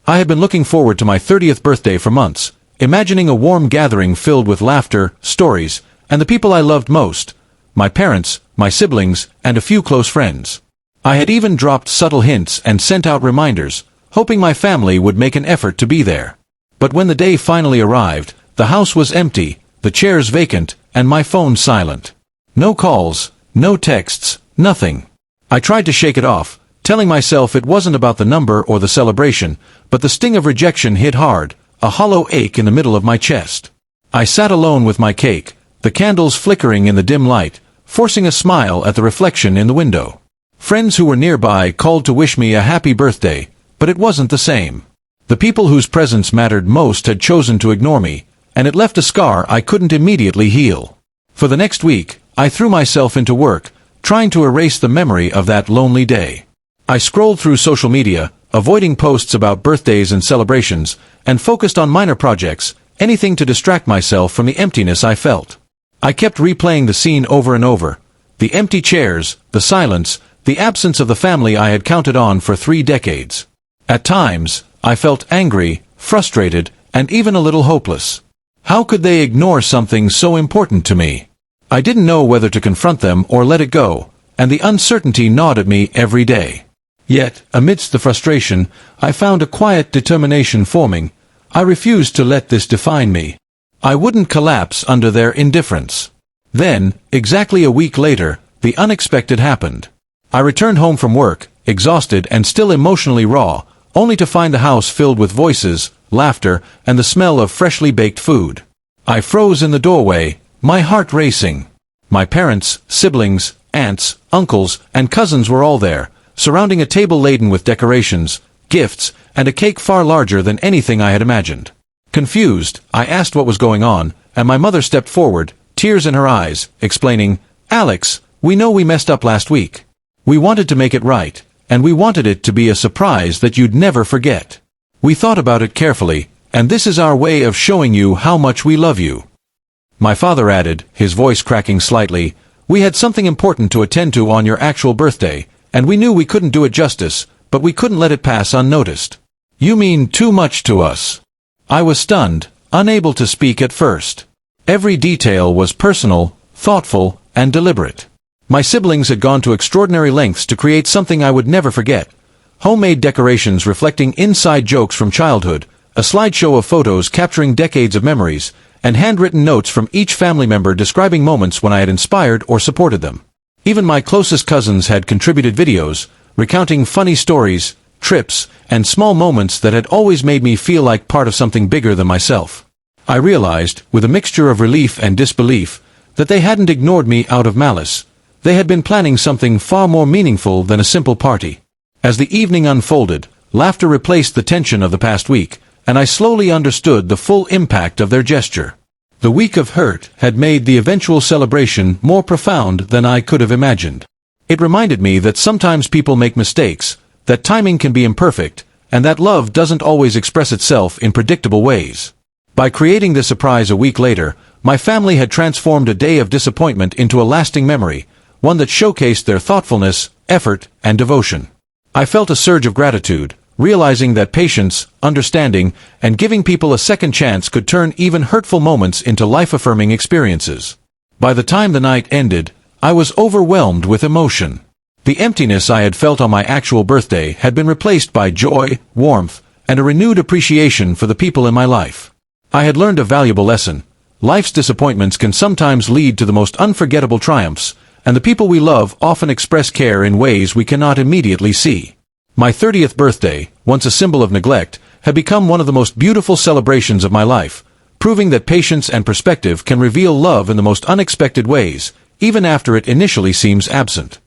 I had been looking forward to my 30th birthday for months, imagining a warm gathering filled with laughter, stories, and the people I loved most, my parents, my siblings, and a few close friends. I had even dropped subtle hints and sent out reminders, hoping my family would make an effort to be there. But when the day finally arrived, the house was empty, the chairs vacant, and my phone silent. No calls, no texts, nothing. I tried to shake it off, telling myself it wasn't about the number or the celebration, but the sting of rejection hit hard, a hollow ache in the middle of my chest. I sat alone with my cake, the candles flickering in the dim light, forcing a smile at the reflection in the window. Friends who were nearby called to wish me a happy birthday, but it wasn't the same. The people whose presence mattered most had chosen to ignore me, and it left a scar I couldn't immediately heal. For the next week, I threw myself into work, trying to erase the memory of that lonely day. I scrolled through social media, avoiding posts about birthdays and celebrations, and focused on minor projects, anything to distract myself from the emptiness I felt. I kept replaying the scene over and over. The empty chairs, the silence, the absence of the family I had counted on for 3 decades. At times, I felt angry, frustrated, and even a little hopeless. How could they ignore something so important to me? I didn't know whether to confront them or let it go, and the uncertainty gnawed at me every day. Yet, amidst the frustration, I found a quiet determination forming. I refused to let this define me. I wouldn't collapse under their indifference. Then, exactly a week later, the unexpected happened. I returned home from work, exhausted and still emotionally raw, only to find the house filled with voices, laughter, and the smell of freshly baked food. I froze in the doorway, my heart racing. My parents, siblings, aunts, uncles, and cousins were all there, surrounding a table laden with decorations, gifts, and a cake far larger than anything I had imagined. Confused, I asked what was going on, and my mother stepped forward, tears in her eyes, explaining, "Alex, we know we messed up last week. We wanted to make it right, and we wanted it to be a surprise that you'd never forget. We thought about it carefully, and this is our way of showing you how much we love you." My father added, his voice cracking slightly, "We had something important to attend to on your actual birthday, and we knew we couldn't do it justice, but we couldn't let it pass unnoticed. You mean too much to us." I was stunned, unable to speak at first. Every detail was personal, thoughtful, and deliberate. My siblings had gone to extraordinary lengths to create something I would never forget. Homemade decorations reflecting inside jokes from childhood, a slideshow of photos capturing decades of memories, and handwritten notes from each family member describing moments when I had inspired or supported them. Even my closest cousins had contributed videos, recounting funny stories, trips, and small moments that had always made me feel like part of something bigger than myself. I realized, with a mixture of relief and disbelief, that they hadn't ignored me out of malice. They had been planning something far more meaningful than a simple party. As the evening unfolded, laughter replaced the tension of the past week, and I slowly understood the full impact of their gesture. The week of hurt had made the eventual celebration more profound than I could have imagined. It reminded me that sometimes people make mistakes, that timing can be imperfect, and that love doesn't always express itself in predictable ways. By creating this surprise a week later, my family had transformed a day of disappointment into a lasting memory, one that showcased their thoughtfulness, effort, and devotion. I felt a surge of gratitude, realizing that patience, understanding, and giving people a second chance could turn even hurtful moments into life-affirming experiences. By the time the night ended, I was overwhelmed with emotion. The emptiness I had felt on my actual birthday had been replaced by joy, warmth, and a renewed appreciation for the people in my life. I had learned a valuable lesson. Life's disappointments can sometimes lead to the most unforgettable triumphs, and the people we love often express care in ways we cannot immediately see. My 30th birthday, once a symbol of neglect, had become one of the most beautiful celebrations of my life, proving that patience and perspective can reveal love in the most unexpected ways, even after it initially seems absent.